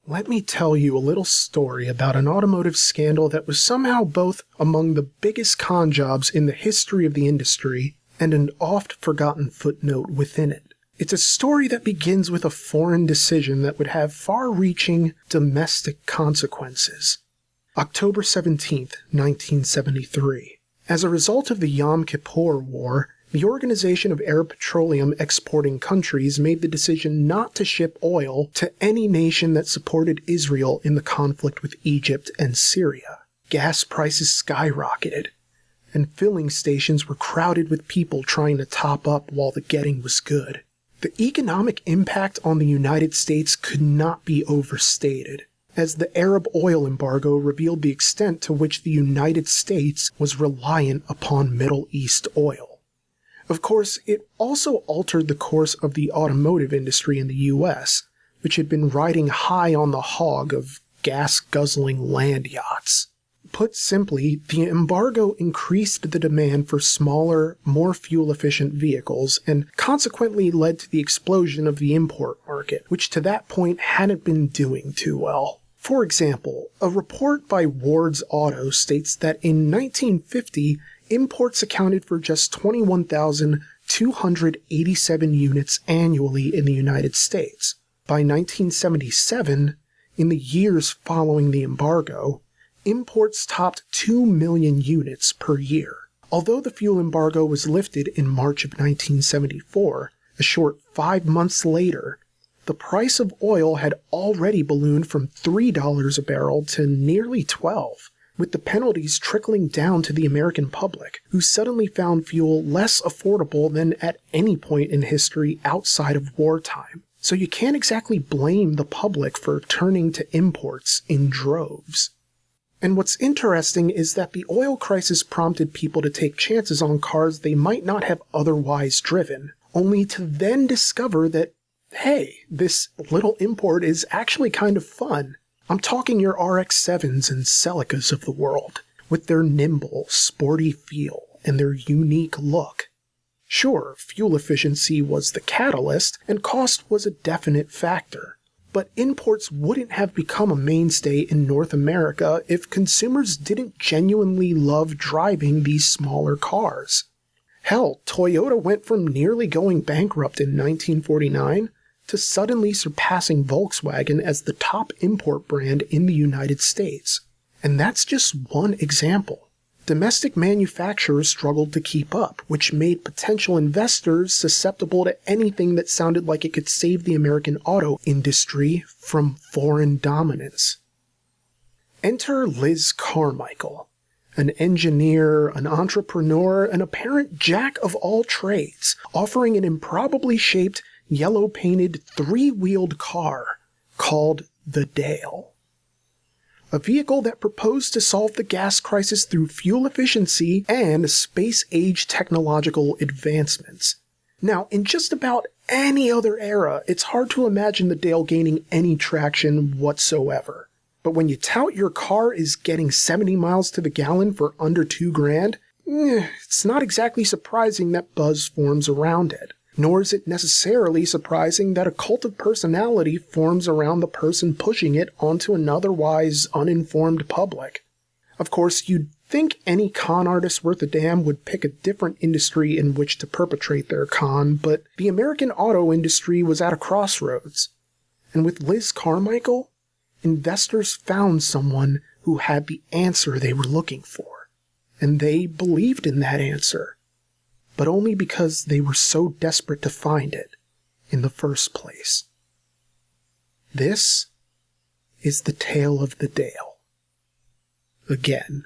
Let me tell you a little story about an automotive scandal that was somehow both among the biggest con jobs in the history of the industry and an oft-forgotten footnote within it. It's a story that begins with a foreign decision that would have far-reaching domestic consequences. October 17th, 1973. As a result of the Yom Kippur War, the Organization of Arab Petroleum Exporting Countries made the decision not to ship oil to any nation that supported Israel in the conflict with Egypt and Syria. Gas prices skyrocketed, and filling stations were crowded with people trying to top up while the getting was good. The economic impact on the United States could not be overstated, as the Arab oil embargo revealed the extent to which the United States was reliant upon Middle East oil. Of course, it also altered the course of the automotive industry in the U.S., which had been riding high on the hog of gas-guzzling land yachts. Put simply, the embargo increased the demand for smaller, more fuel-efficient vehicles and consequently led to the explosion of the import market, which to that point hadn't been doing too well. For example, a report by Ward's Auto states that in 1950, imports accounted for just 21,287 units annually in the United States. By 1977, in the years following the embargo, imports topped 2 million units per year. Although the fuel embargo was lifted in March of 1974, a short 5 months later, the price of oil had already ballooned from $3 a barrel to nearly $12, with the penalties trickling down to the American public, who suddenly found fuel less affordable than at any point in history outside of wartime. So you can't exactly blame the public for turning to imports in droves. And what's interesting is that the oil crisis prompted people to take chances on cars they might not have otherwise driven, only to then discover that, hey, this little import is actually kind of fun. I'm talking your RX-7s and Celicas of the world, with their nimble, sporty feel and their unique look. Sure, fuel efficiency was the catalyst, and cost was a definite factor, but imports wouldn't have become a mainstay in North America if consumers didn't genuinely love driving these smaller cars. Hell, Toyota went from nearly going bankrupt in 1949 to suddenly surpassing Volkswagen as the top import brand in the United States. And that's just one example. Domestic manufacturers struggled to keep up, which made potential investors susceptible to anything that sounded like it could save the American auto industry from foreign dominance. Enter Liz Carmichael, an engineer, an entrepreneur, an apparent jack of all trades, offering an improbably shaped, yellow-painted, three-wheeled car called the Dale. A vehicle that proposed to solve the gas crisis through fuel efficiency and space-age technological advancements. Now, in just about any other era, it's hard to imagine the Dale gaining any traction whatsoever. But when you tout your car is getting 70 miles to the gallon for under $2,000, it's not exactly surprising that buzz forms around it. Nor is it necessarily surprising that a cult of personality forms around the person pushing it onto an otherwise uninformed public. Of course, you'd think any con artist worth a damn would pick a different industry in which to perpetrate their con, but the American auto industry was at a crossroads. And with Liz Carmichael, investors found someone who had the answer they were looking for. And they believed in that answer. But only because they were so desperate to find it in the first place. This is the tale of the Dale. Again.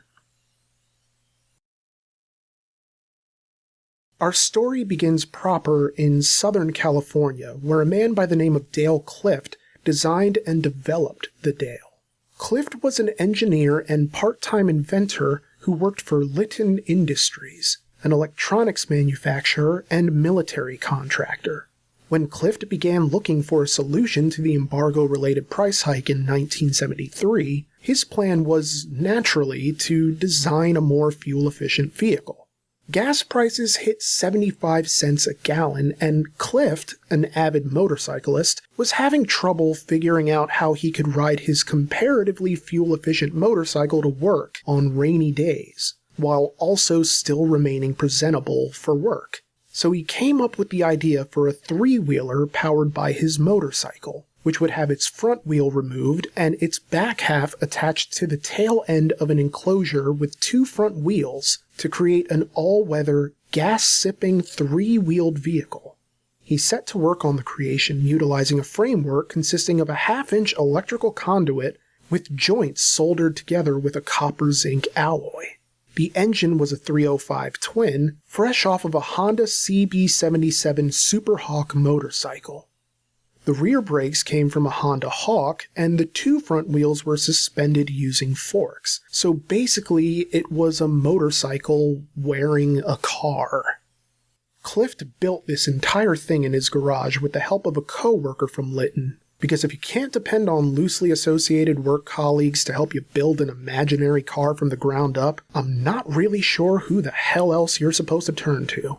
Our story begins proper in Southern California, where a man by the name of Dale Clift designed and developed the Dale. Clift was an engineer and part-time inventor who worked for Litton Industries, an electronics manufacturer and military contractor. When Clift began looking for a solution to the embargo-related price hike in 1973, his plan was, naturally, to design a more fuel-efficient vehicle. Gas prices hit 75 cents a gallon, and Clift, an avid motorcyclist, was having trouble figuring out how he could ride his comparatively fuel-efficient motorcycle to work on rainy days, while also still remaining presentable for work. So he came up with the idea for a three-wheeler powered by his motorcycle, which would have its front wheel removed and its back half attached to the tail end of an enclosure with two front wheels to create an all-weather, gas-sipping, three-wheeled vehicle. He set to work on the creation utilizing a framework consisting of a half-inch electrical conduit with joints soldered together with a copper-zinc alloy. The engine was a 305 twin, fresh off of a Honda CB77 Superhawk motorcycle. The rear brakes came from a Honda Hawk, and the two front wheels were suspended using forks. So basically, it was a motorcycle wearing a car. Clift built this entire thing in his garage with the help of a co-worker from Lytton, because if you can't depend on loosely associated work colleagues to help you build an imaginary car from the ground up, I'm not really sure who the hell else you're supposed to turn to.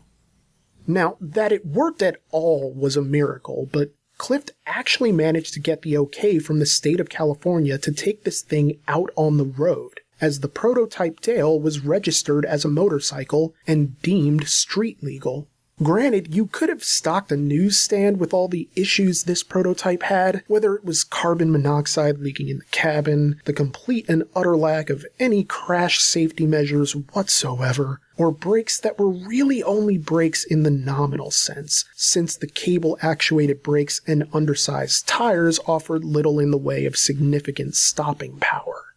Now, that it worked at all was a miracle, but Clift actually managed to get the okay from the state of California to take this thing out on the road, as the prototype Dale was registered as a motorcycle and deemed street legal. Granted, you could have stocked a newsstand with all the issues this prototype had, whether it was carbon monoxide leaking in the cabin, the complete and utter lack of any crash safety measures whatsoever, or brakes that were really only brakes in the nominal sense, since the cable-actuated brakes and undersized tires offered little in the way of significant stopping power.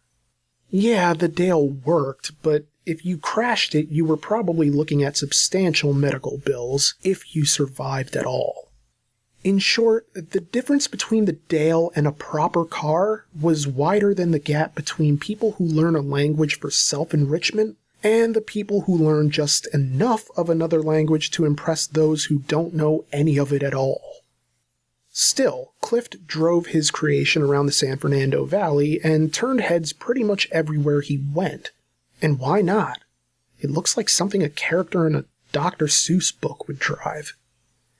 Yeah, the Dale worked, but if you crashed it, you were probably looking at substantial medical bills, if you survived at all. In short, the difference between the Dale and a proper car was wider than the gap between people who learn a language for self-enrichment and the people who learn just enough of another language to impress those who don't know any of it at all. Still, Clift drove his creation around the San Fernando Valley and turned heads pretty much everywhere he went. And why not? It looks like something a character in a Dr. Seuss book would drive.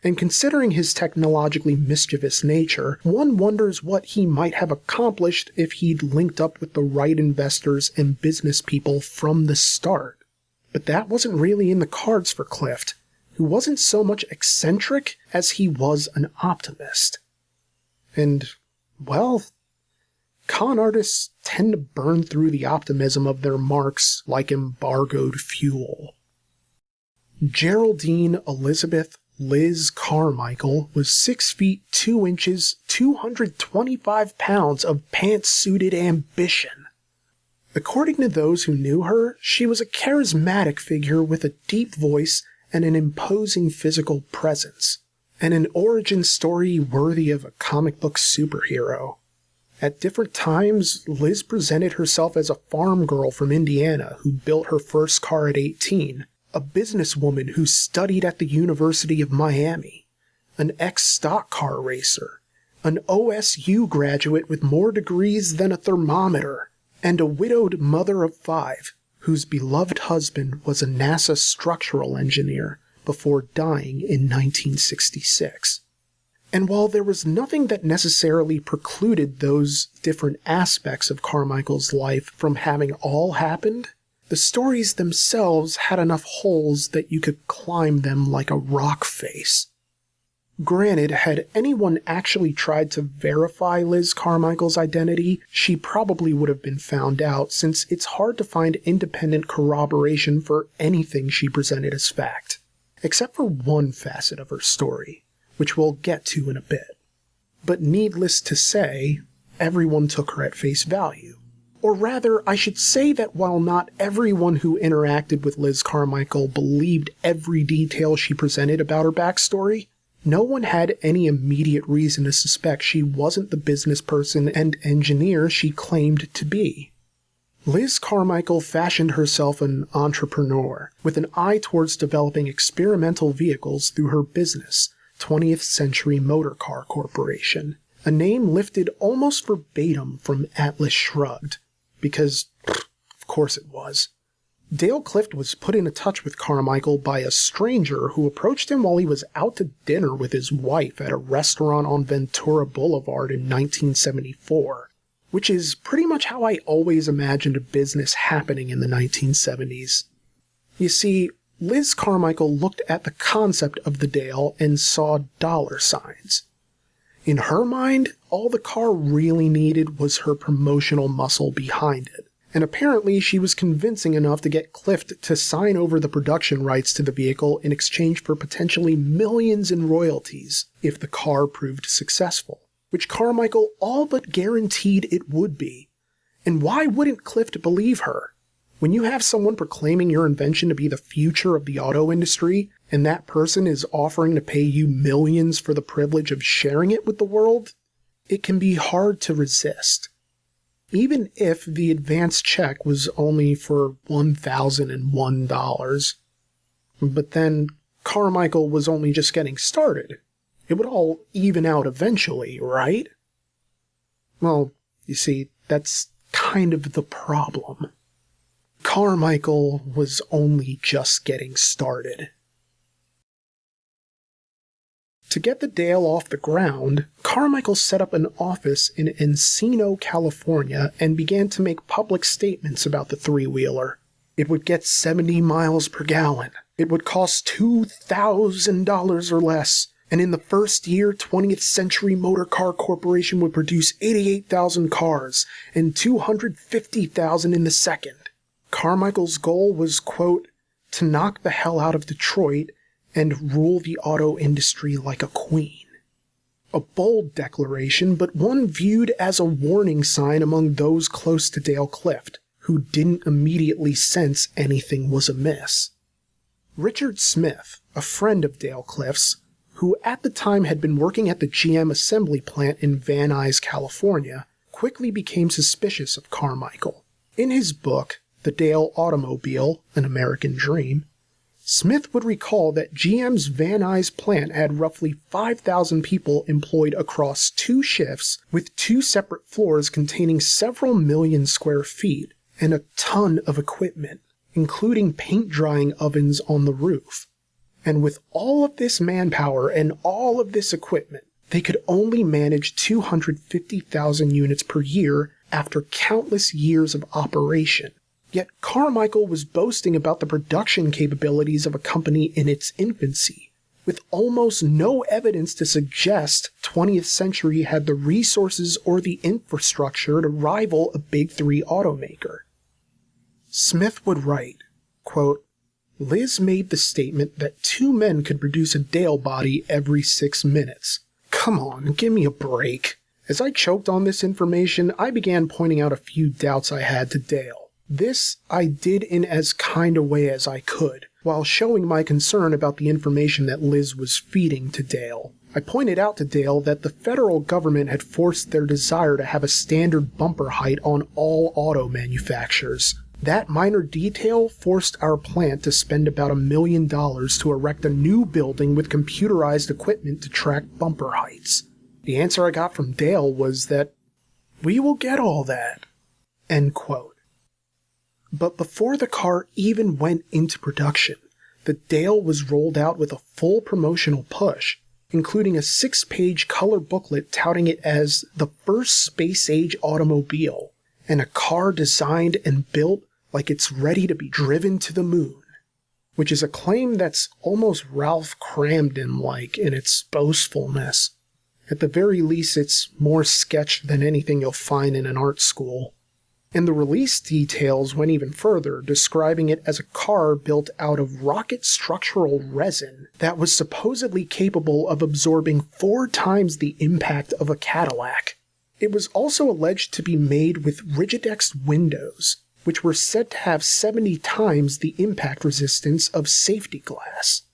And considering his technologically mischievous nature, one wonders what he might have accomplished if he'd linked up with the right investors and business people from the start. But that wasn't really in the cards for Clift, who wasn't so much eccentric as he was an optimist. And, well, con artists tend to burn through the optimism of their marks like embargoed fuel. Geraldine Elizabeth Liz Carmichael was 6 feet 2 inches, 225 pounds of pantsuited ambition. According to those who knew her, she was a charismatic figure with a deep voice and an imposing physical presence, and an origin story worthy of a comic book superhero. At different times, Liz presented herself as a farm girl from Indiana who built her first car at 18, a businesswoman who studied at the University of Miami, an ex-stock car racer, an OSU graduate with more degrees than a thermometer, and a widowed mother of 5, whose beloved husband was a NASA structural engineer before dying in 1966. And while there was nothing that necessarily precluded those different aspects of Carmichael's life from having all happened, the stories themselves had enough holes that you could climb them like a rock face. Granted, had anyone actually tried to verify Liz Carmichael's identity, she probably would have been found out, since it's hard to find independent corroboration for anything she presented as fact, except for one facet of her story, which we'll get to in a bit. But needless to say, everyone took her at face value. Or rather, I should say that while not everyone who interacted with Liz Carmichael believed every detail she presented about her backstory, no one had any immediate reason to suspect she wasn't the business person and engineer she claimed to be. Liz Carmichael fashioned herself an entrepreneur, with an eye towards developing experimental vehicles through her business, 20th Century Motor Car Corporation, a name lifted almost verbatim from Atlas Shrugged, because, of course it was. Dale Clift was put in touch with Carmichael by a stranger who approached him while he was out to dinner with his wife at a restaurant on Ventura Boulevard in 1974, which is pretty much how I always imagined a business happening in the 1970s. You see, Liz Carmichael looked at the concept of the Dale and saw dollar signs. In her mind, all the car really needed was her promotional muscle behind it. And apparently she was convincing enough to get Clift to sign over the production rights to the vehicle in exchange for potentially millions in royalties if the car proved successful, which Carmichael all but guaranteed it would be. And why wouldn't Clift believe her? When you have someone proclaiming your invention to be the future of the auto industry, and that person is offering to pay you millions for the privilege of sharing it with the world, it can be hard to resist. Even if the advance check was only for $1,001. But then Carmichael was only just getting started. It would all even out eventually, right? Well, you see, that's kind of the problem. Carmichael was only just getting started. To get the Dale off the ground, Carmichael set up an office in Encino, California, and began to make public statements about the three-wheeler. It would get 70 miles per gallon. It would cost $2,000 or less. And in the first year, 20th Century Motor Car Corporation would produce 88,000 cars and 250,000 in the second. Carmichael's goal was, quote, to knock the hell out of Detroit and rule the auto industry like a queen. A bold declaration, but one viewed as a warning sign among those close to Dale Clift, who didn't immediately sense anything was amiss. Richard Smith, a friend of Dale Clift's, who at the time had been working at the GM assembly plant in Van Nuys, California, quickly became suspicious of Carmichael. In his book, The Dale Automobile, An American Dream, Smith would recall that GM's Van Nuys plant had roughly 5,000 people employed across 2 shifts with 2 separate floors containing several million square feet and a ton of equipment, including paint-drying ovens on the roof. And with all of this manpower and all of this equipment, they could only manage 250,000 units per year after countless years of operation. Yet Carmichael was boasting about the production capabilities of a company in its infancy, with almost no evidence to suggest 20th Century had the resources or the infrastructure to rival a Big Three automaker. Smith would write, quote, Liz made the statement that 2 men could produce a Dale body every 6 minutes. Come on, give me a break. As I choked on this information, I began pointing out a few doubts I had to Dale. This I did in as kind a way as I could, while showing my concern about the information that Liz was feeding to Dale. I pointed out to Dale that the federal government had forced their desire to have a standard bumper height on all auto manufacturers. That minor detail forced our plant to spend about $1 million to erect a new building with computerized equipment to track bumper heights. The answer I got from Dale was that, we will get all that. End quote. But before the car even went into production, the Dale was rolled out with a full promotional push, including a 6-page color booklet touting it as the first space-age automobile, and a car designed and built like it's ready to be driven to the moon, which is a claim that's almost Ralph Cramden-like in its boastfulness. At the very least, it's more sketch than anything you'll find in an art school. And the release details went even further, describing it as a car built out of rocket structural resin that was supposedly capable of absorbing 4 times the impact of a Cadillac. It was also alleged to be made with Rigidex windows, which were said to have 70 times the impact resistance of safety glass.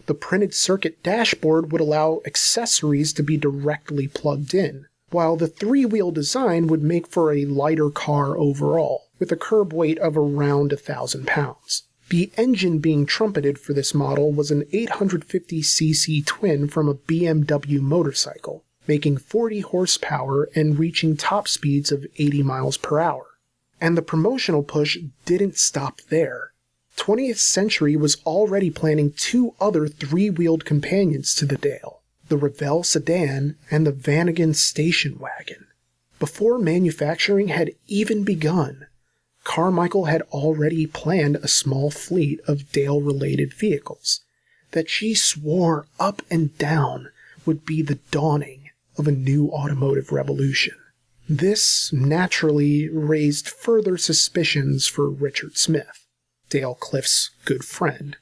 The printed circuit dashboard would allow accessories to be directly plugged in, while the 3-wheel design would make for a lighter car overall, with a curb weight of around 1,000 pounds. The engine being trumpeted for this model was an 850cc twin from a BMW motorcycle, making 40 horsepower and reaching top speeds of 80 miles per hour. And the promotional push didn't stop there. 20th Century was already planning two other three-wheeled companions to the Dale, the Revell sedan and the Vanagon station wagon. Before manufacturing had even begun, Carmichael had already planned a small fleet of Dale-related vehicles that she swore up and down would be the dawning of a new automotive revolution. This naturally raised further suspicions for Richard Smith, Dale Cliff's good friend.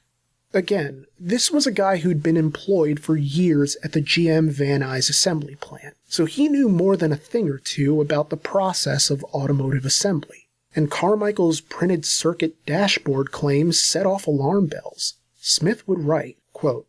Again, this was a guy who'd been employed for years at the GM Van Nuys assembly plant, so he knew more than a thing or two about the process of automotive assembly, and Carmichael's printed circuit dashboard claims set off alarm bells. Smith would write, quote,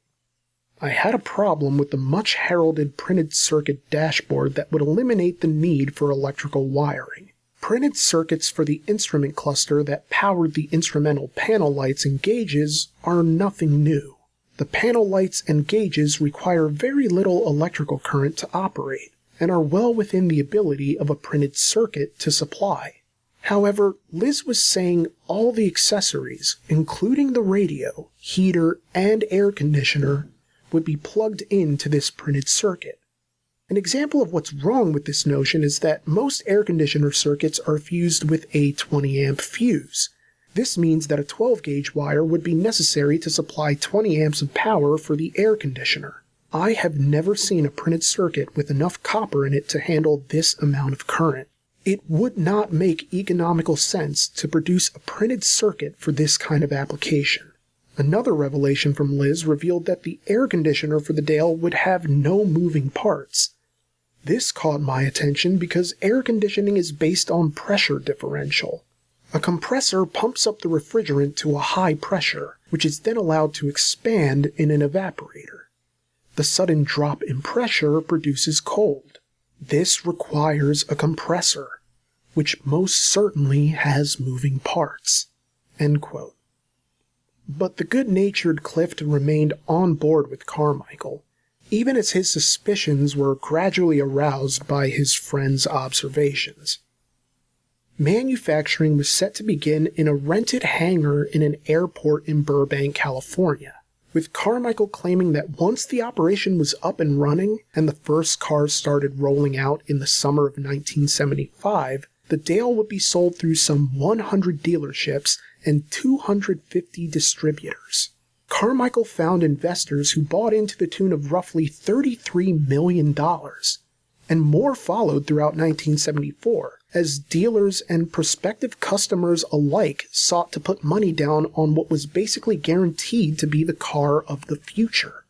"I had a problem with the much-heralded printed circuit dashboard that would eliminate the need for electrical wiring. Printed circuits for the instrument cluster that powered the instrumental panel lights and gauges are nothing new. The panel lights and gauges require very little electrical current to operate, and are well within the ability of a printed circuit to supply." However, Liz was saying all the accessories, including the radio, heater, and air conditioner, would be plugged into this printed circuit. An example of what's wrong with this notion is that most air conditioner circuits are fused with a 20-amp fuse. This means that a 12-gauge wire would be necessary to supply 20 amps of power for the air conditioner. I have never seen a printed circuit with enough copper in it to handle this amount of current. It would not make economical sense to produce a printed circuit for this kind of application. Another revelation from Liz revealed that the air conditioner for the Dale would have no moving parts. This caught my attention because air conditioning is based on pressure differential. A compressor pumps up the refrigerant to a high pressure, which is then allowed to expand in an evaporator. The sudden drop in pressure produces cold. This requires a compressor, which most certainly has moving parts. End quote. But the good-natured Clift remained on board with Carmichael, even as his suspicions were gradually aroused by his friend's observations. Manufacturing was set to begin in a rented hangar in an airport in Burbank, California, with Carmichael claiming that once the operation was up and running and the first cars started rolling out in the summer of 1975, the Dale would be sold through some 100 dealerships and 250 distributors. Carmichael found investors who bought in to the tune of roughly $33 million, and more followed throughout 1974, as dealers and prospective customers alike sought to put money down on what was basically guaranteed to be the car of the future.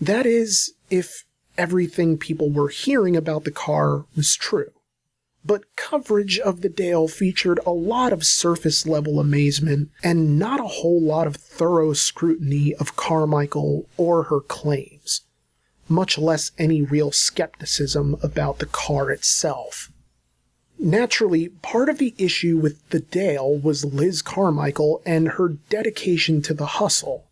That is, if everything people were hearing about the car was true. But coverage of the Dale featured a lot of surface-level amazement and not a whole lot of thorough scrutiny of Carmichael or her claims, much less any real skepticism about the car itself. Naturally, part of the issue with the Dale was Liz Carmichael and her dedication to the hustle.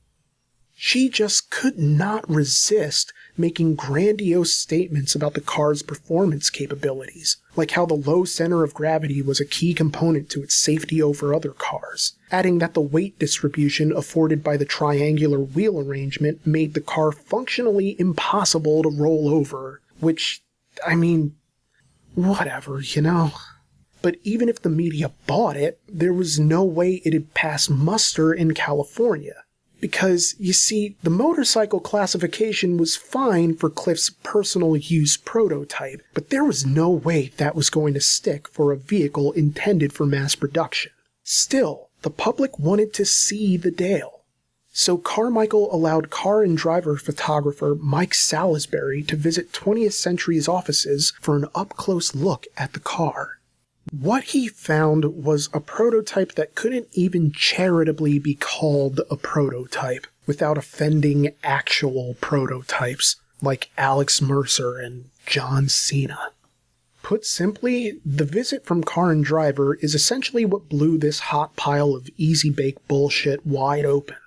She just could not resist making grandiose statements about the car's performance capabilities, like how the low center of gravity was a key component to its safety over other cars, adding that the weight distribution afforded by the triangular wheel arrangement made the car functionally impossible to roll over, which, whatever, you know? But even if the media bought it, there was no way it'd pass muster in California. Because, you see, the motorcycle classification was fine for Clift's personal use prototype, but there was no way that was going to stick for a vehicle intended for mass production. Still, the public wanted to see the Dale. So Carmichael allowed car and driver photographer Mike Salisbury to visit 20th Century's offices for an up-close look at the car. What he found was a prototype that couldn't even charitably be called a prototype without offending actual prototypes like Alex Mercer and John Cena. Put simply, the visit from car and driver is essentially what blew this hot pile of easy-bake bullshit wide open.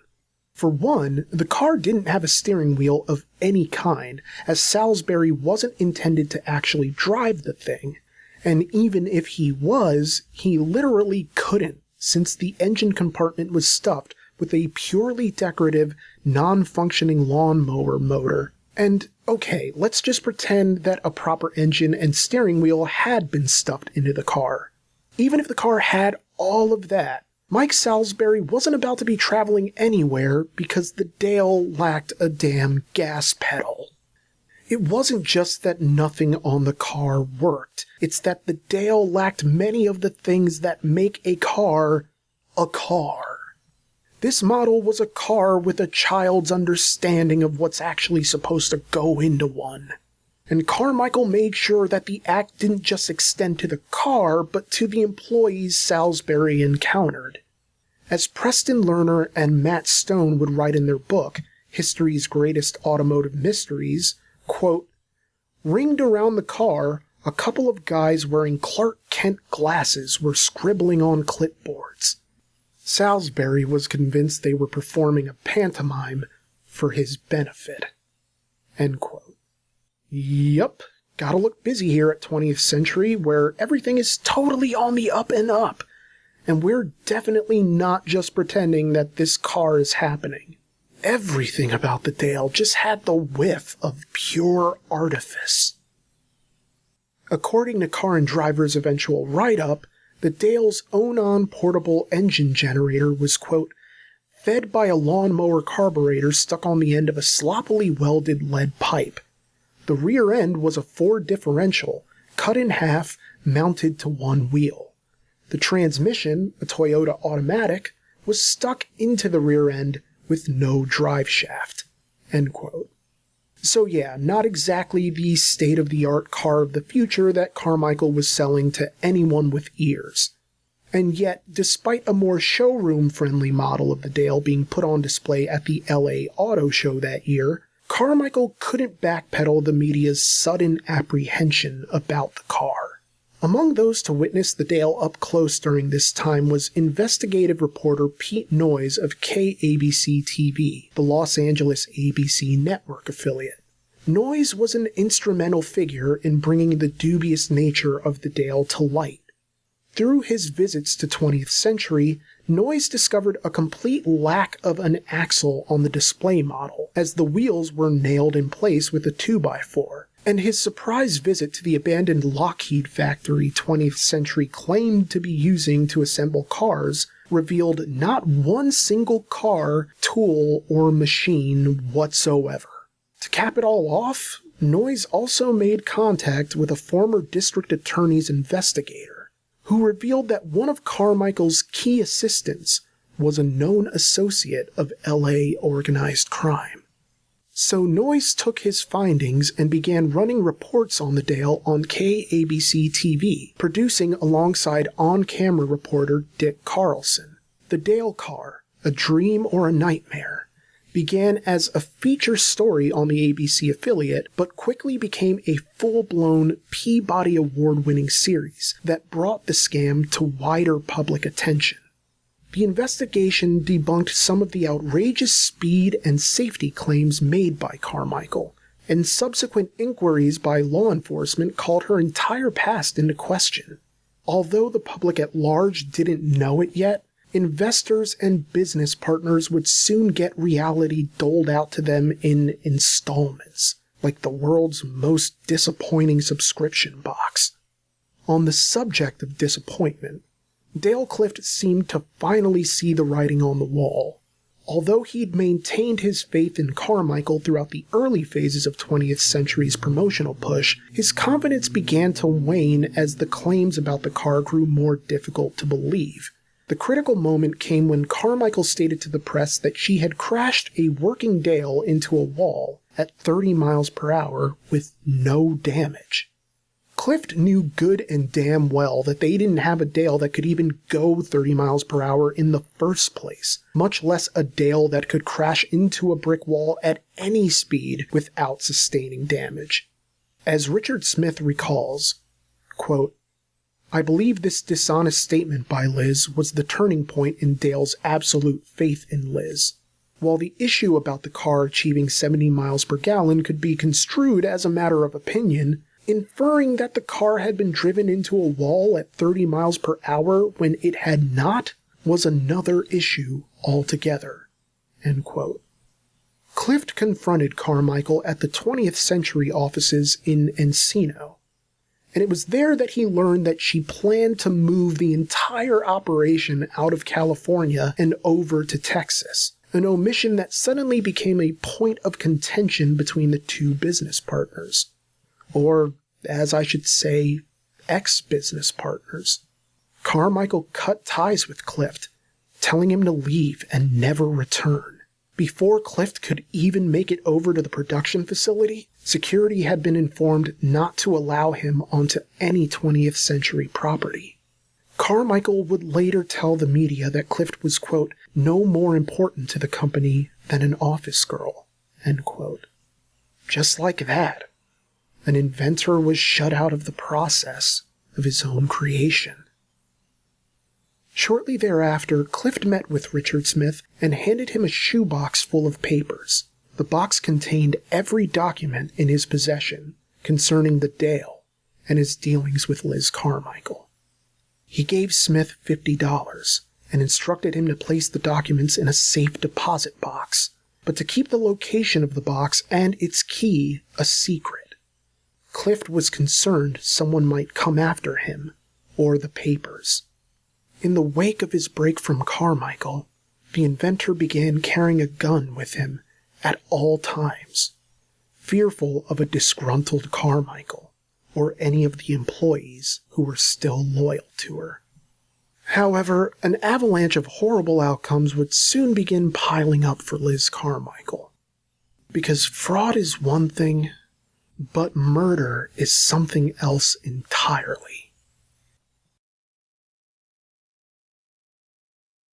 For one, the car didn't have a steering wheel of any kind, as Salisbury wasn't intended to actually drive the thing. And even if he was, he literally couldn't, since the engine compartment was stuffed with a purely decorative, non-functioning lawnmower motor. And okay, let's just pretend that a proper engine and steering wheel had been stuffed into the car. Even if the car had all of that, Mike Salisbury wasn't about to be traveling anywhere because the Dale lacked a damn gas pedal. It wasn't just that nothing on the car worked, it's that the Dale lacked many of the things that make a car a car. This model was a car with a child's understanding of what's actually supposed to go into one. And Carmichael made sure that the act didn't just extend to the car, but to the employees Salisbury encountered. As Preston Lerner and Matt Stone would write in their book, History's Greatest Automotive Mysteries, quote, "Ringed around the car, a couple of guys wearing Clark Kent glasses were scribbling on clipboards. Salisbury was convinced they were performing a pantomime for his benefit." End quote. Yup, gotta look busy here at 20th Century, where everything is totally on the up and up. And we're definitely not just pretending that this car is happening. Everything about the Dale just had the whiff of pure artifice. According to Car and Driver's eventual write-up, the Dale's Onan portable engine generator was, quote, "fed by a lawnmower carburetor stuck on the end of a sloppily welded lead pipe. The rear end was a Ford differential, cut in half, mounted to one wheel. The transmission, a Toyota automatic, was stuck into the rear end with no drive shaft." End quote. So yeah, not exactly the state-of-the-art car of the future that Carmichael was selling to anyone with ears. And yet, despite a more showroom-friendly model of the Dale being put on display at the LA Auto Show that year, Carmichael couldn't backpedal the media's sudden apprehension about the car. Among those to witness the Dale up close during this time was investigative reporter Pete Noyes of KABC-TV, the Los Angeles ABC network affiliate. Noyes was an instrumental figure in bringing the dubious nature of the Dale to light. Through his visits to 20th Century, Noyes discovered a complete lack of an axle on the display model, as the wheels were nailed in place with a 2x4. And his surprise visit to the abandoned Lockheed factory 20th Century claimed to be using to assemble cars revealed not one single car, tool, or machine whatsoever. To cap it all off, Noyes also made contact with a former district attorney's investigator, who revealed that one of Carmichael's key assistants was a known associate of LA organized crime. So Noyes took his findings and began running reports on the Dale on KABC-TV, producing alongside on-camera reporter Dick Carlson. The Dale car, a dream or a nightmare, began as a feature story on the ABC affiliate, but quickly became a full-blown Peabody Award-winning series that brought the scam to wider public attention. The investigation debunked some of the outrageous speed and safety claims made by Carmichael, and subsequent inquiries by law enforcement called her entire past into question. Although the public at large didn't know it yet, investors and business partners would soon get reality doled out to them in installments, like the world's most disappointing subscription box. On the subject of disappointment, Dale Clift seemed to finally see the writing on the wall. Although he'd maintained his faith in Carmichael throughout the early phases of 20th Century's promotional push, his confidence began to wane as the claims about the car grew more difficult to believe. The critical moment came when Carmichael stated to the press that she had crashed a working Dale into a wall at 30 miles per hour with no damage. Clift knew good and damn well that they didn't have a Dale that could even go 30 miles per hour in the first place, much less a Dale that could crash into a brick wall at any speed without sustaining damage. As Richard Smith recalls, quote, "I believe this dishonest statement by Liz was the turning point in Dale's absolute faith in Liz. While the issue about the car achieving 70 miles per gallon could be construed as a matter of opinion, inferring that the car had been driven into a wall at 30 miles per hour when it had not was another issue altogether." End quote. Clift confronted Carmichael at the 20th Century offices in Encino, and it was there that he learned that she planned to move the entire operation out of California and over to Texas, an omission that suddenly became a point of contention between the two business partners. Or, as I should say, ex-business partners. Carmichael cut ties with Clift, telling him to leave and never return. Before Clift could even make it over to the production facility, security had been informed not to allow him onto any 20th Century property. Carmichael would later tell the media that Clift was, quote, "no more important to the company than an office girl," end quote. Just like that, an inventor was shut out of the process of his own creation. Shortly thereafter, Clift met with Richard Smith and handed him a shoebox full of papers. The box contained every document in his possession concerning the Dale and his dealings with Liz Carmichael. He gave Smith $50 and instructed him to place the documents in a safe deposit box, but to keep the location of the box and its key a secret. Clift was concerned someone might come after him or the papers. In the wake of his break from Carmichael, the inventor began carrying a gun with him at all times, fearful of a disgruntled Carmichael or any of the employees who were still loyal to her. However, an avalanche of horrible outcomes would soon begin piling up for Liz Carmichael. Because fraud is one thing, but murder is something else entirely.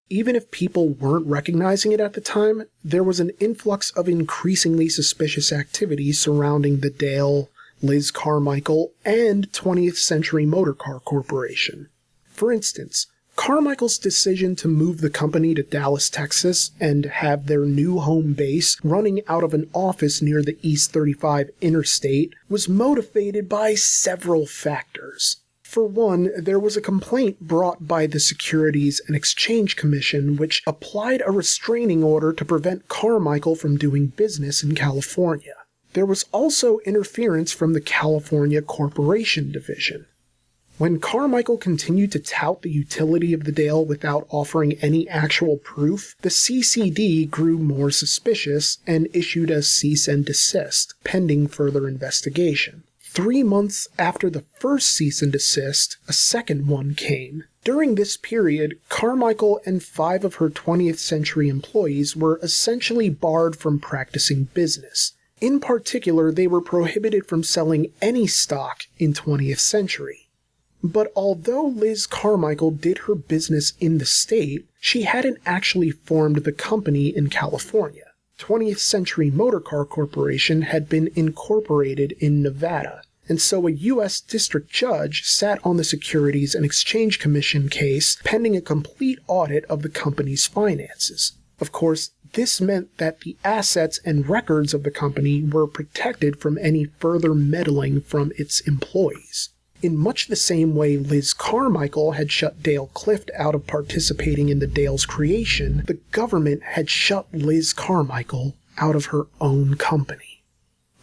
Even if people weren't recognizing it at the time, there was an influx of increasingly suspicious activity surrounding the Dale, Liz Carmichael, and 20th Century Motor Car Corporation. For instance, Carmichael's decision to move the company to Dallas, Texas, and have their new home base running out of an office near the East 35 interstate was motivated by several factors. For one, there was a complaint brought by the Securities and Exchange Commission which applied a restraining order to prevent Carmichael from doing business in California. There was also interference from the California Corporation Division. When Carmichael continued to tout the utility of the Dale without offering any actual proof, the CCD grew more suspicious and issued a cease and desist, pending further investigation. 3 months after the first cease and desist, a second one came. During this period, Carmichael and 5 of her 20th Century employees were essentially barred from practicing business. In particular, they were prohibited from selling any stock in 20th Century. But although Liz Carmichael did her business in the state, she hadn't actually formed the company in California. 20th Century Motor Car Corporation had been incorporated in Nevada, and so a U.S. district judge sat on the Securities and Exchange Commission case pending a complete audit of the company's finances. Of course, this meant that the assets and records of the company were protected from any further meddling from its employees. In much the same way Liz Carmichael had shut Dale Clift out of participating in the Dale's creation, the government had shut Liz Carmichael out of her own company.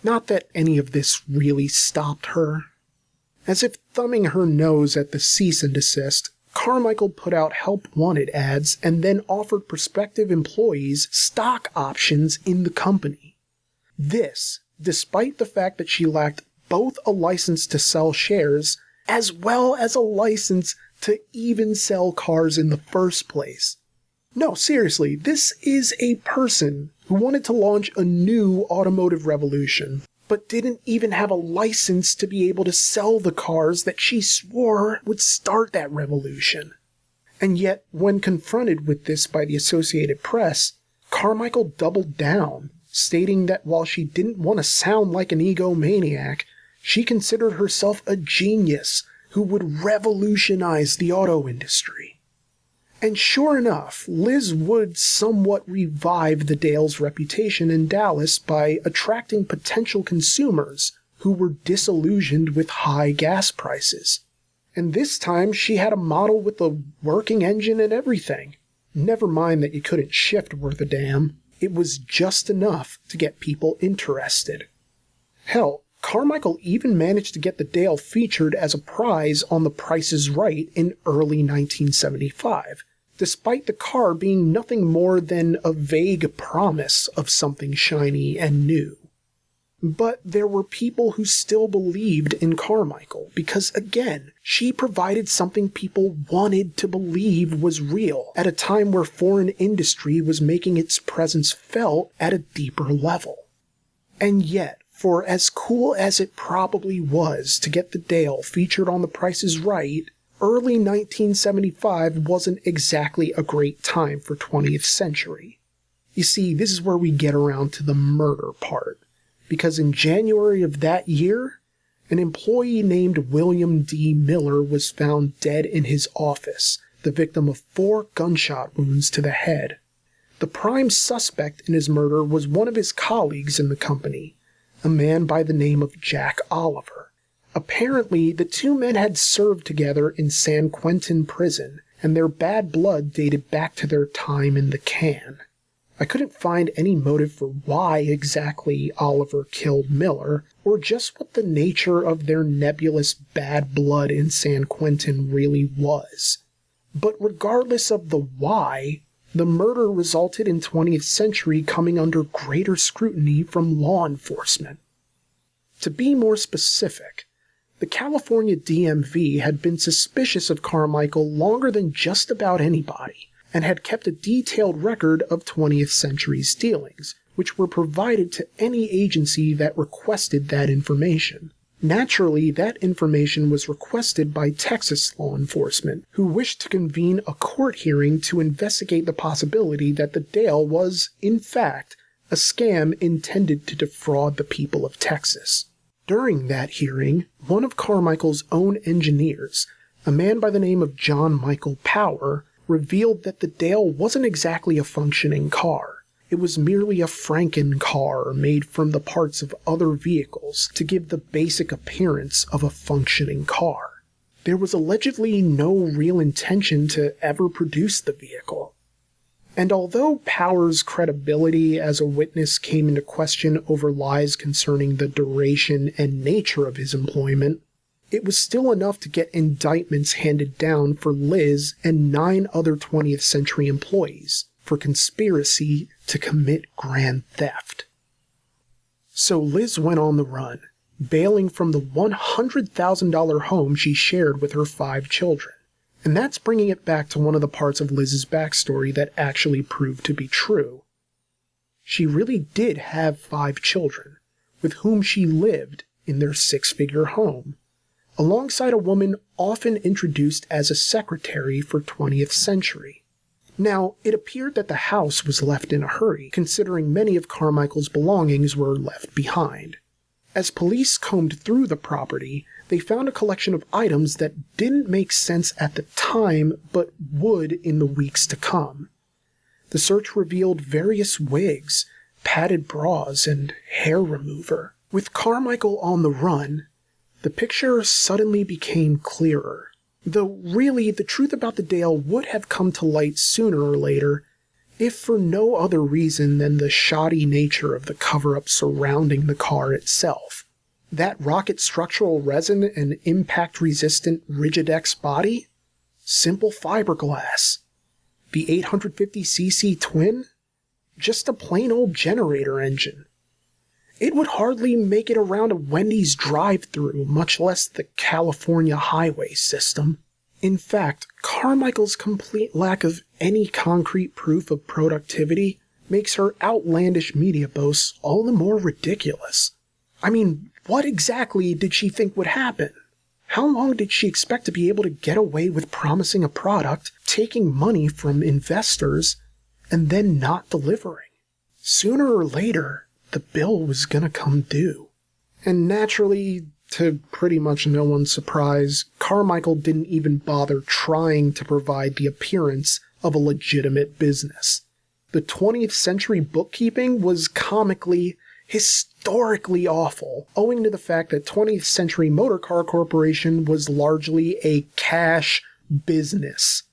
Not that any of this really stopped her. As if thumbing her nose at the cease and desist, Carmichael put out help wanted ads and then offered prospective employees stock options in the company. This, despite the fact that she lacked both a license to sell shares as well as a license to even sell cars in the first place. No, seriously, this is a person who wanted to launch a new automotive revolution, but didn't even have a license to be able to sell the cars that she swore would start that revolution. And yet, when confronted with this by the Associated Press, Carmichael doubled down, stating that while she didn't want to sound like an egomaniac, she considered herself a genius who would revolutionize the auto industry. And sure enough, Liz would somewhat revive the Dale's reputation in Dallas by attracting potential consumers who were disillusioned with high gas prices. And this time she had a model with a working engine and everything. Never mind that you couldn't shift worth a damn. It was just enough to get people interested. Hell, Carmichael even managed to get the Dale featured as a prize on The Price is Right in early 1975, despite the car being nothing more than a vague promise of something shiny and new. But there were people who still believed in Carmichael because, again, she provided something people wanted to believe was real at a time where foreign industry was making its presence felt at a deeper level. And yet, for as cool as it probably was to get the Dale featured on The Price is Right, early 1975 wasn't exactly a great time for 20th Century. You see, this is where we get around to the murder part, because in January of that year, an employee named William D. Miller was found dead in his office, the victim of 4 gunshot wounds to the head. The prime suspect in his murder was one of his colleagues in the company, a man by the name of Jack Oliver. Apparently, the two men had served together in San Quentin prison, and their bad blood dated back to their time in the can. I couldn't find any motive for why exactly Oliver killed Miller, or just what the nature of their nebulous bad blood in San Quentin really was. But regardless of the why, the murder resulted in 20th Century coming under greater scrutiny from law enforcement. To be more specific, the California DMV had been suspicious of Carmichael longer than just about anybody, and had kept a detailed record of 20th Century's dealings, which were provided to any agency that requested that information. Naturally, that information was requested by Texas law enforcement, who wished to convene a court hearing to investigate the possibility that the Dale was, in fact, a scam intended to defraud the people of Texas. During that hearing, one of Carmichael's own engineers, a man by the name of John Michael Power, revealed that the Dale wasn't exactly a functioning car. It was merely a Franken car made from the parts of other vehicles to give the basic appearance of a functioning car. There was allegedly no real intention to ever produce the vehicle. And although Power's credibility as a witness came into question over lies concerning the duration and nature of his employment, it was still enough to get indictments handed down for Liz and 9 other 20th Century employees for conspiracy to commit grand theft. So Liz went on the run, bailing from the $100,000 home she shared with her 5 children. And that's bringing it back to one of the parts of Liz's backstory that actually proved to be true. She really did have 5 children, with whom she lived in their 6-figure home, alongside a woman often introduced as a secretary for 20th Century. Now, it appeared that the house was left in a hurry, considering many of Carmichael's belongings were left behind. As police combed through the property, they found a collection of items that didn't make sense at the time, but would in the weeks to come. The search revealed various wigs, padded bras, and hair remover. With Carmichael on the run, the picture suddenly became clearer. Though really, the truth about the Dale would have come to light sooner or later, if for no other reason than the shoddy nature of the cover-up surrounding the car itself. That rocket structural resin and impact-resistant Rigidex body? Simple fiberglass. The 850cc twin? Just a plain old generator engine. It would hardly make it around a Wendy's drive-thru, much less the California highway system. In fact, Carmichael's complete lack of any concrete proof of productivity makes her outlandish media boasts all the more ridiculous. I mean, what exactly did she think would happen? How long did she expect to be able to get away with promising a product, taking money from investors, and then not delivering? Sooner or later, the bill was gonna come due. And naturally, to pretty much no one's surprise, Carmichael didn't even bother trying to provide the appearance of a legitimate business. The 20th Century bookkeeping was comically, historically awful, owing to the fact that 20th Century Motor Car Corporation was largely a cash business.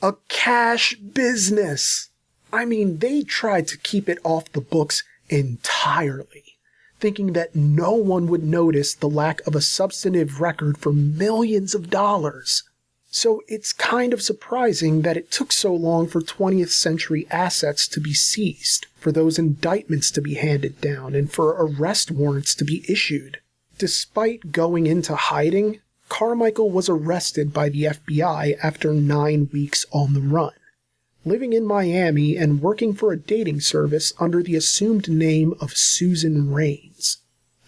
A cash business! I mean, they tried to keep it off the books entirely, thinking that no one would notice the lack of a substantive record for millions of dollars. So it's kind of surprising that it took so long for 20th century assets to be seized, for those indictments to be handed down, and for arrest warrants to be issued. Despite going into hiding, Carmichael was arrested by the FBI after 9 weeks on the run, living in Miami and working for a dating service under the assumed name of Susan Raines.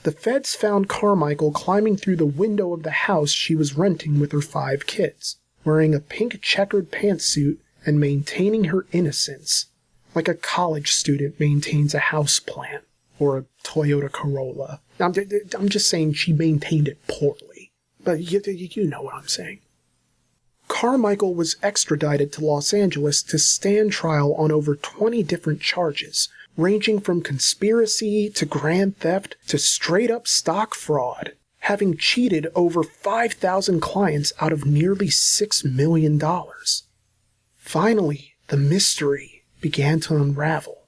The feds found Carmichael climbing through the window of the house she was renting with her 5 kids, wearing a pink checkered pantsuit and maintaining her innocence, like a college student maintains a houseplant or a Toyota Corolla. I'm just saying she maintained it poorly, but you know what I'm saying. Carmichael was extradited to Los Angeles to stand trial on over 20 different charges, ranging from conspiracy to grand theft to straight-up stock fraud, having cheated over 5,000 clients out of nearly $6 million. Finally, the mystery began to unravel,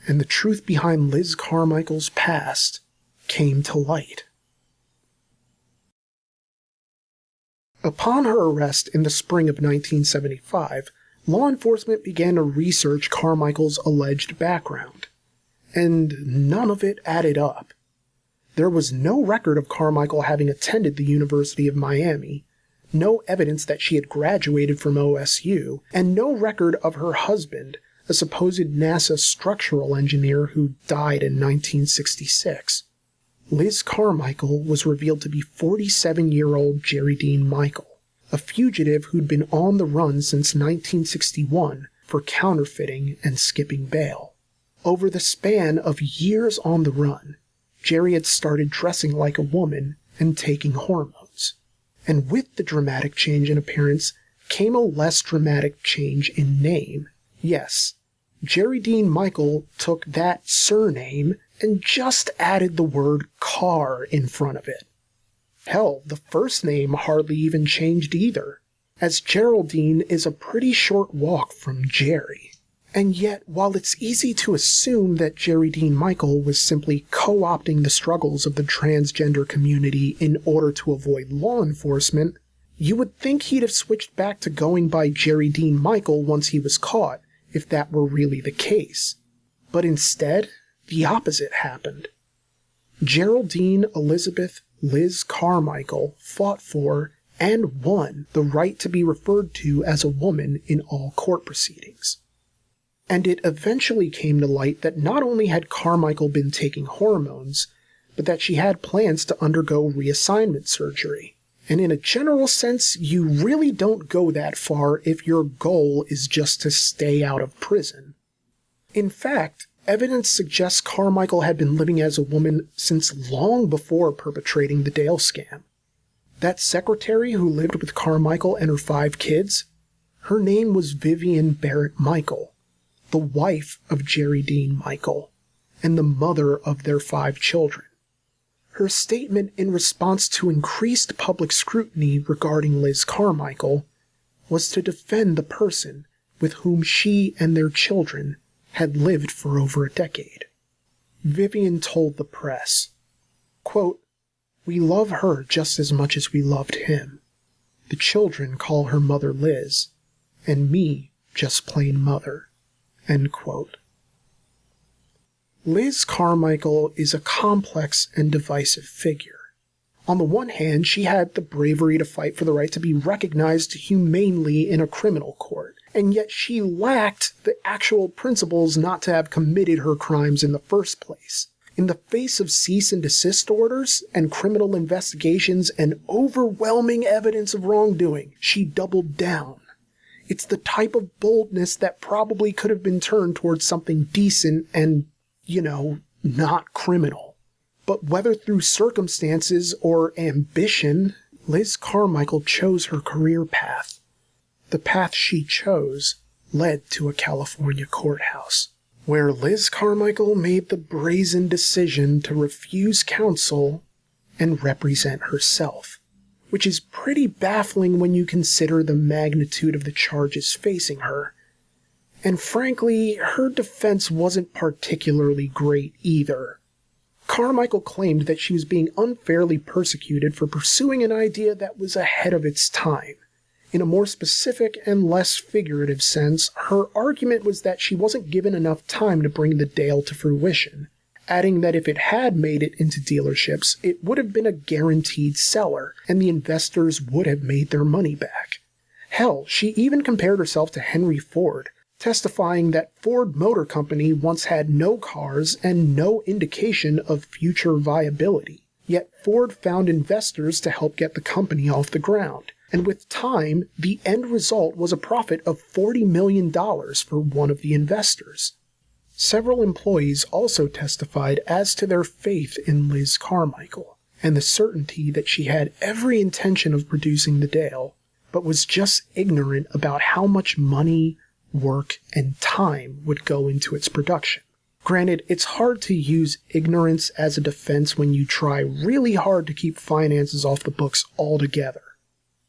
and the truth behind Liz Carmichael's past came to light. Upon her arrest in the spring of 1975, law enforcement began to research Carmichael's alleged background, and none of it added up. There was no record of Carmichael having attended the University of Miami, no evidence that she had graduated from OSU, and no record of her husband, a supposed NASA structural engineer who died in 1966. Liz Carmichael was revealed to be 47-year-old Jerry Dean Michael, a fugitive who'd been on the run since 1961 for counterfeiting and skipping bail. Over the span of years on the run, Jerry had started dressing like a woman and taking hormones. And with the dramatic change in appearance came a less dramatic change in name. Yes, Jerry Dean Michael took that surname and just added the word car in front of it. Hell, the first name hardly even changed either, as Geraldine is a pretty short walk from Jerry. And yet, while it's easy to assume that Jerry Dean Michael was simply co-opting the struggles of the transgender community in order to avoid law enforcement, you would think he'd have switched back to going by Jerry Dean Michael once he was caught, if that were really the case. But instead, the opposite happened. Geraldine Elizabeth Liz Carmichael fought for and won the right to be referred to as a woman in all court proceedings. And it eventually came to light that not only had Carmichael been taking hormones, but that she had plans to undergo reassignment surgery. And in a general sense, you really don't go that far if your goal is just to stay out of prison. In fact, evidence suggests Carmichael had been living as a woman since long before perpetrating the Dale scam. That secretary who lived with Carmichael and her 5 kids, her name was Vivian Barrett Michael, the wife of Jerry Dean Michael, and the mother of their 5 children. Her statement in response to increased public scrutiny regarding Liz Carmichael was to defend the person with whom she and their children had lived for over a decade. Vivian told the press, quote, "We love her just as much as we loved him. The children call her Mother Liz, and me just plain Mother." End quote. Liz Carmichael is a complex and divisive figure. On the one hand, she had the bravery to fight for the right to be recognized humanely in a criminal court, and yet she lacked the actual principles not to have committed her crimes in the first place. In the face of cease and desist orders and criminal investigations and overwhelming evidence of wrongdoing, she doubled down. It's the type of boldness that probably could have been turned towards something decent and, not criminal. But whether through circumstances or ambition, Liz Carmichael chose her career path. The path she chose led to a California courthouse. where Liz Carmichael made the brazen decision to refuse counsel and represent herself, which is pretty baffling when you consider the magnitude of the charges facing her. And frankly, her defense wasn't particularly great either. Carmichael claimed that she was being unfairly persecuted for pursuing an idea that was ahead of its time. In a more specific and less figurative sense, her argument was that she wasn't given enough time to bring the Dale to fruition, adding that if it had made it into dealerships, it would have been a guaranteed seller, and the investors would have made their money back. Hell, she even compared herself to Henry Ford, testifying that Ford Motor Company once had no cars and no indication of future viability. Yet Ford found investors to help get the company off the ground. And with time, the end result was a profit of $40 million for one of the investors. Several employees also testified as to their faith in Liz Carmichael, and the certainty that she had every intention of producing the Dale, but was just ignorant about how much money, work, and time would go into its production. Granted, it's hard to use ignorance as a defense when you try really hard to keep finances off the books altogether.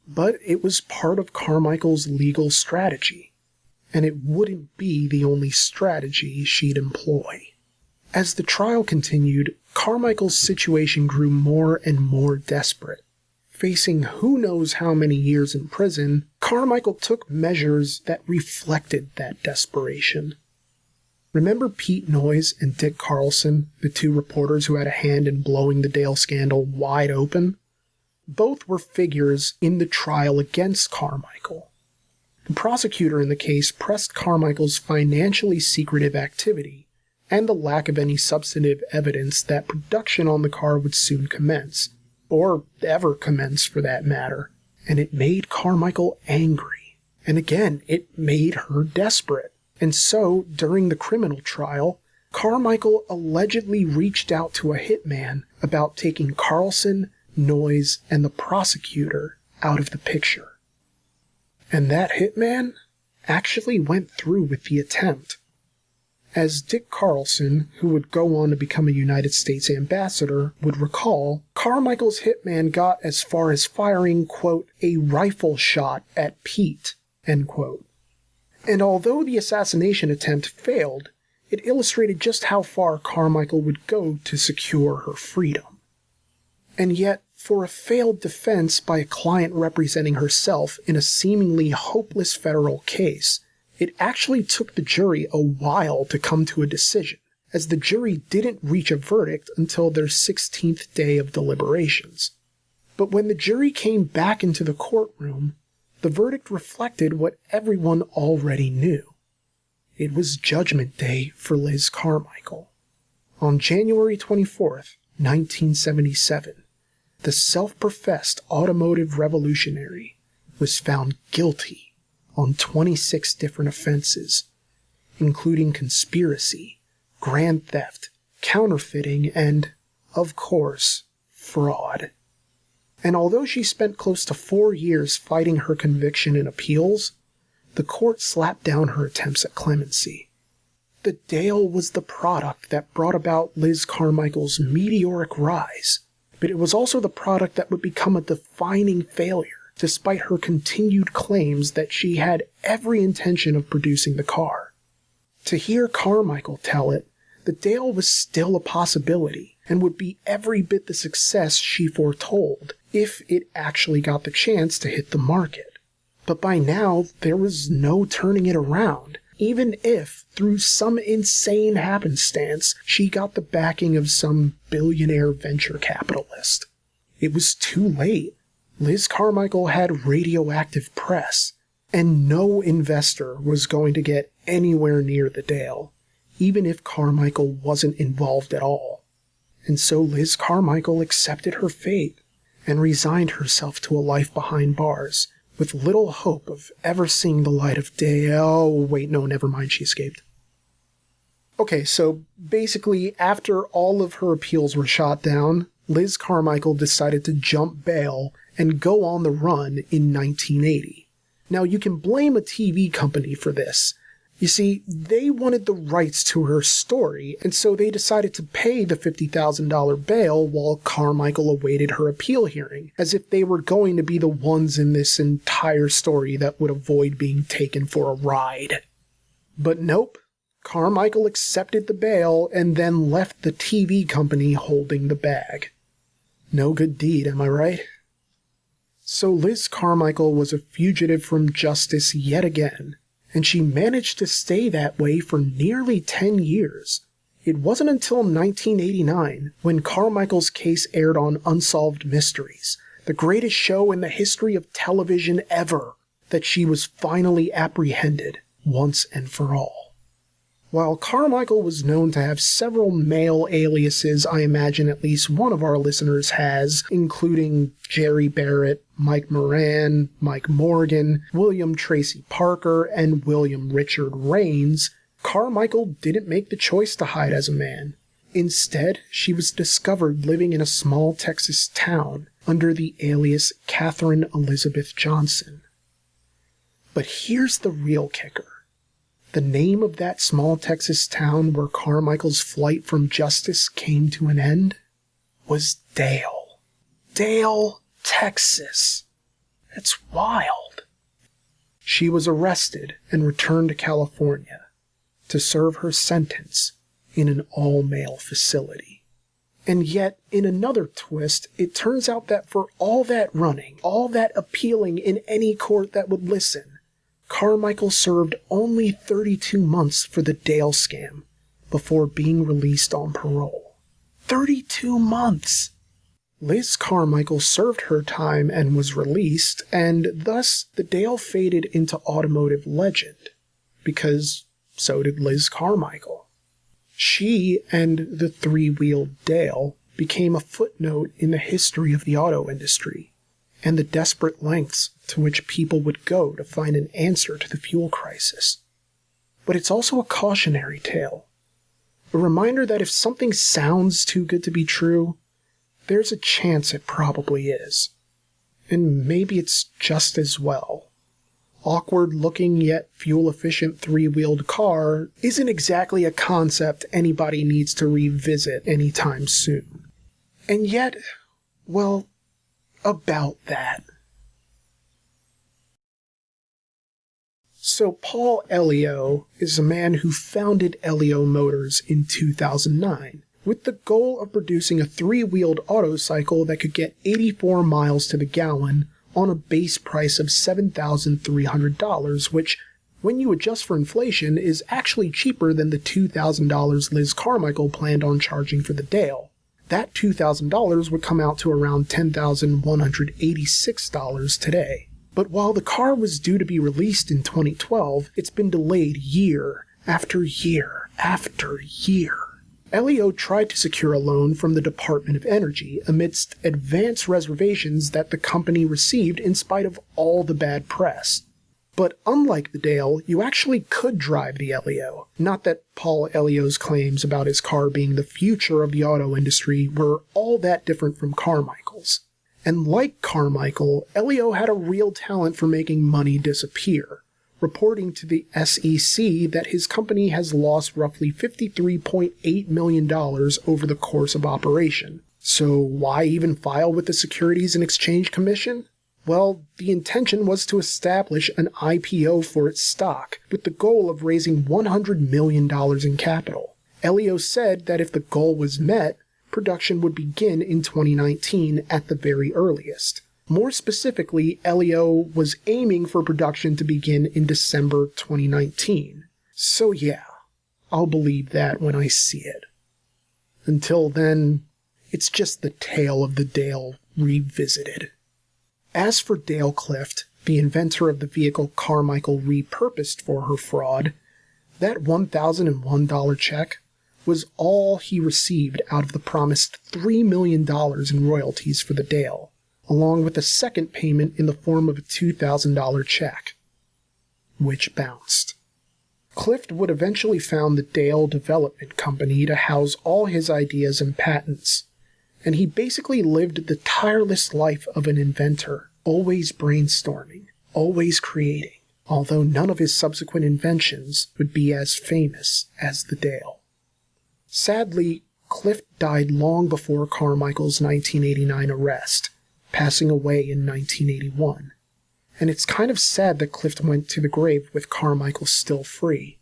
But it was part of Carmichael's legal strategy, and it wouldn't be the only strategy she'd employ. As the trial continued, Carmichael's situation grew more and more desperate. Facing who knows how many years in prison, Carmichael took measures that reflected that desperation. Remember Pete Noyes and Dick Carlson, the two reporters who had a hand in blowing the Dale scandal wide open? Both were figures in the trial against Carmichael. The prosecutor in the case pressed Carmichael's financially secretive activity and the lack of any substantive evidence that production on the car would soon commence, or ever commence for that matter, and it made Carmichael angry. And again, it made her desperate. And so, during the criminal trial, Carmichael allegedly reached out to a hitman about taking Carlson, Noyes, and the prosecutor out of the picture. And that hitman actually went through with the attempt. As Dick Carlson, who would go on to become a United States ambassador, would recall, Carmichael's hitman got as far as firing, quote, a rifle shot at Pete, end quote. And although the assassination attempt failed, it illustrated just how far Carmichael would go to secure her freedom. And yet, for a failed defense by a client representing herself in a seemingly hopeless federal case, it actually took the jury a while to come to a decision, as the jury didn't reach a verdict until their 16th day of deliberations. But when the jury came back into the courtroom, the verdict reflected what everyone already knew. It was Judgment Day for Liz Carmichael. On January 24th, 1977, the self-professed automotive revolutionary was found guilty on 26 different offenses, including conspiracy, grand theft, counterfeiting, and, of course, fraud. And although she spent close to 4 years fighting her conviction in appeals, the court slapped down her attempts at clemency. The Dale was the product that brought about Liz Carmichael's meteoric rise, but it was also the product that would become a defining failure, despite her continued claims that she had every intention of producing the car. To hear Carmichael tell it, the Dale was still a possibility, and would be every bit the success she foretold, if it actually got the chance to hit the market. But by now, there was no turning it around, even if, through some insane happenstance, she got the backing of some billionaire venture capitalist. It was too late. Liz Carmichael had radioactive press, and no investor was going to get anywhere near the Dale, even if Carmichael wasn't involved at all. And so Liz Carmichael accepted her fate and resigned herself to a life behind bars, with little hope of ever seeing the light of day. Oh, wait, no, never mind, she escaped. Okay, so basically, after all of her appeals were shot down, Liz Carmichael decided to jump bail and go on the run in 1980. Now, you can blame a TV company for this. You see, they wanted the rights to her story, and so they decided to pay the $50,000 bail while Carmichael awaited her appeal hearing, as if they were going to be the ones in this entire story that would avoid being taken for a ride. But nope, Carmichael accepted the bail and then left the TV company holding the bag. No good deed, am I right? So Liz Carmichael was a fugitive from justice yet again, and she managed to stay that way for nearly 10 years. It wasn't until 1989, when Carmichael's case aired on Unsolved Mysteries, the greatest show in the history of television ever, that she was finally apprehended once and for all. While Carmichael was known to have several male aliases, I imagine at least one of our listeners has, including Jerry Barrett, Mike Moran, Mike Morgan, William Tracy Parker, and William Richard Raines, Carmichael didn't make the choice to hide as a man. Instead, she was discovered living in a small Texas town under the alias Catherine Elizabeth Johnson. But here's the real kicker. The name of that small Texas town where Carmichael's flight from justice came to an end was Dale. Dale, Texas. That's wild. She was arrested and returned to California to serve her sentence in an all-male facility. And yet, in another twist, it turns out that for all that running, all that appealing in any court that would listen, Carmichael served only 32 months for the Dale scam before being released on parole. 32 months! Liz Carmichael served her time and was released, and thus the Dale faded into automotive legend, because so did Liz Carmichael. She and the three-wheeled Dale became a footnote in the history of the auto industry, and the desperate lengths to which people would go to find an answer to the fuel crisis. But it's also a cautionary tale, a reminder that if something sounds too good to be true, there's a chance it probably is. And maybe it's just as well. Awkward-looking yet fuel-efficient three-wheeled car isn't exactly a concept anybody needs to revisit anytime soon. And yet, well, about that. So Paul Elio is a man who founded Elio Motors in 2009, with the goal of producing a three-wheeled autocycle that could get 84 miles to the gallon on a base price of $7,300, which, when you adjust for inflation, is actually cheaper than the $2,000 Liz Carmichael planned on charging for the Dale. That $2,000 would come out to around $10,186 today. But while the car was due to be released in 2012, it's been delayed year after year after year. Elio tried to secure a loan from the Department of Energy amidst advance reservations that the company received in spite of all the bad press. But unlike the Dale, you actually could drive the Elio. Not that Paul Elio's claims about his car being the future of the auto industry were all that different from Carmichael's. And like Carmichael, Elio had a real talent for making money disappear, reporting to the SEC that his company has lost roughly $53.8 million over the course of operation. So why even file with the Securities and Exchange Commission? Well, the intention was to establish an IPO for its stock, with the goal of raising $100 million in capital. Elio said that if the goal was met, production would begin in 2019 at the very earliest. More specifically, Elio was aiming for production to begin in December 2019. So yeah, I'll believe that when I see it. Until then, it's just the tale of the Dale revisited. As for Dale Clift, the inventor of the vehicle Carmichael repurposed for her fraud, that $1,001 check was all he received out of the promised $3 million in royalties for the Dale, along with a second payment in the form of a $2,000 check, which bounced. Clift would eventually found the Dale Development Company to house all his ideas and patents, and he basically lived the tireless life of an inventor, always brainstorming, always creating, although none of his subsequent inventions would be as famous as the Dale. Sadly, Clift died long before Carmichael's 1989 arrest, passing away in 1981. And it's kind of sad that Clift went to the grave with Carmichael still free.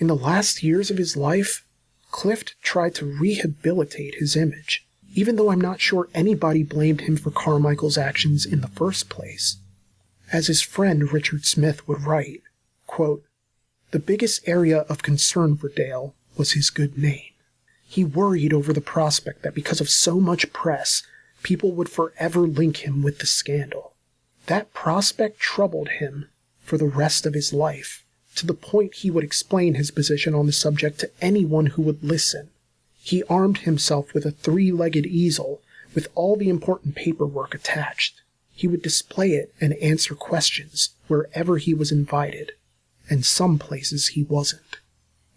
In the last years of his life, Clift tried to rehabilitate his image, even though I'm not sure anybody blamed him for Carmichael's actions in the first place. As his friend Richard Smith would write, quote, "The biggest area of concern for Dale was his good name. He worried over the prospect that because of so much press, people would forever link him with the scandal. That prospect troubled him for the rest of his life, to the point he would explain his position on the subject to anyone who would listen. He armed himself with a 3-legged easel with all the important paperwork attached. He would display it and answer questions wherever he was invited, and some places he wasn't.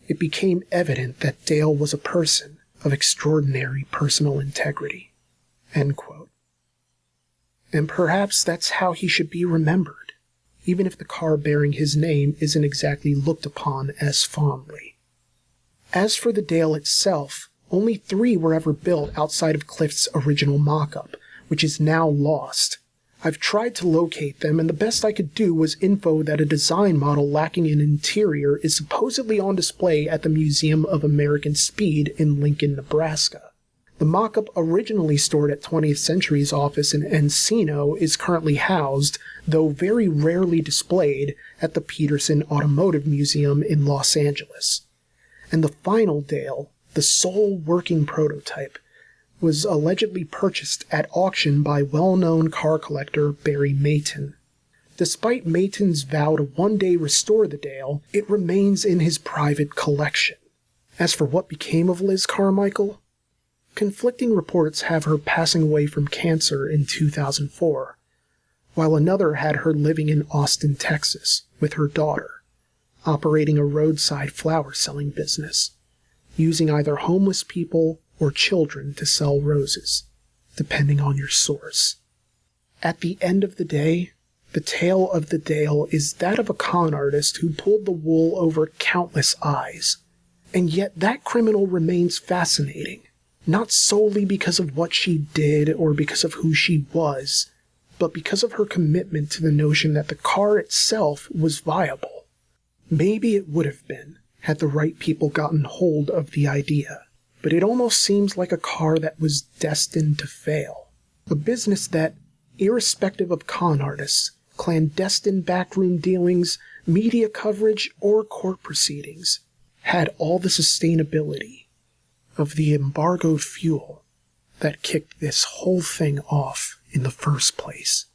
It became evident that Dale was a person of extraordinary personal integrity." End quote. And perhaps that's how he should be remembered, even if the car bearing his name isn't exactly looked upon as fondly. As for the Dale itself, only 3 were ever built outside of Clift's original mock-up, which is now lost. I've tried to locate them, and the best I could do was info that a design model lacking an interior is supposedly on display at the Museum of American Speed in Lincoln, Nebraska. The mock-up originally stored at 20th Century's office in Encino is currently housed, though very rarely displayed, at the Peterson Automotive Museum in Los Angeles. And the final Dale, the sole working prototype, was allegedly purchased at auction by well-known car collector Barry Mayton. Despite Mayton's vow to one day restore the Dale, it remains in his private collection. As for what became of Liz Carmichael, conflicting reports have her passing away from cancer in 2004, while another had her living in Austin, Texas, with her daughter, operating a roadside flower-selling business, using either homeless people or children to sell roses, depending on your source. At the end of the day, the tale of the Dale is that of a con artist who pulled the wool over countless eyes, and yet that criminal remains fascinating, not solely because of what she did or because of who she was, but because of her commitment to the notion that the car itself was viable. Maybe it would have been, had the right people gotten hold of the idea. But it almost seems like a car that was destined to fail. A business that, irrespective of con artists, clandestine backroom dealings, media coverage, or court proceedings, had all the sustainability of the embargoed fuel that kicked this whole thing off in the first place.